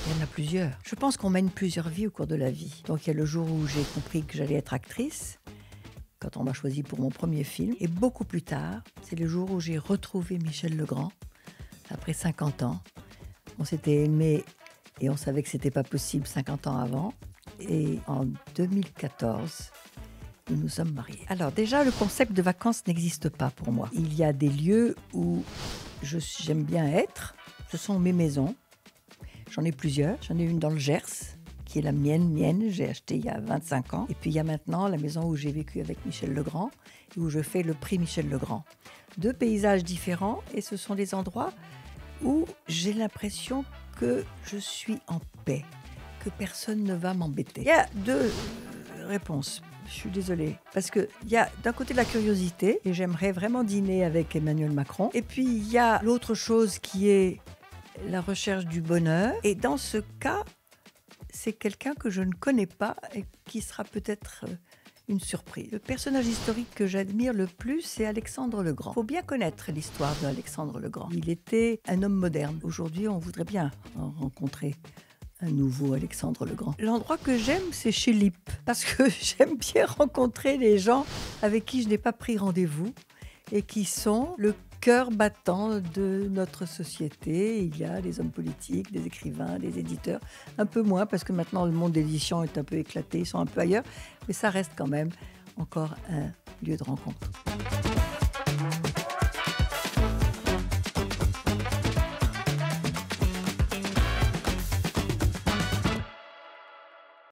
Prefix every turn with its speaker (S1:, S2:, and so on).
S1: Il y en a plusieurs. Je pense qu'on mène plusieurs vies au cours de la vie. Donc il y a le jour où j'ai compris que j'allais être actrice, quand on m'a choisi pour mon premier film. Et beaucoup plus tard, c'est le jour où j'ai retrouvé Michel Legrand, après 50 ans. On s'était aimés et on savait que c'était pas possible 50 ans avant. Et en 2014, nous nous sommes mariés. Alors déjà, le concept de vacances n'existe pas pour moi. Il y a des lieux où j'aime bien être. Ce sont mes maisons. J'en ai plusieurs. J'en ai une dans le Gers, qui est la mienne. J'ai acheté il y a 25 ans. Et puis il y a maintenant la maison où j'ai vécu avec Michel Legrand, et où je fais le prix Michel Legrand. 2 paysages différents, et ce sont des endroits où j'ai l'impression que je suis en paix, que personne ne va m'embêter. Il y a 2 réponses. Je suis désolée, parce qu'il y a d'un côté la curiosité, et j'aimerais vraiment dîner avec Emmanuel Macron. Et puis il y a l'autre chose qui est la recherche du bonheur. Et dans ce cas, c'est quelqu'un que je ne connais pas et qui sera peut-être une surprise. Le personnage historique que j'admire le plus, c'est Alexandre le Grand. Il faut bien connaître l'histoire d'Alexandre le Grand. Il était un homme moderne. Aujourd'hui, on voudrait bien rencontrer un nouveau Alexandre le Grand. L'endroit que j'aime, c'est chez Lippe, parce que j'aime bien rencontrer les gens avec qui je n'ai pas pris rendez-vous et qui sont le cœur battant de notre société. Il y a des hommes politiques, des écrivains, des éditeurs, un peu moins parce que maintenant le monde d'édition est un peu éclaté, ils sont un peu ailleurs, mais ça reste quand même encore un lieu de rencontre.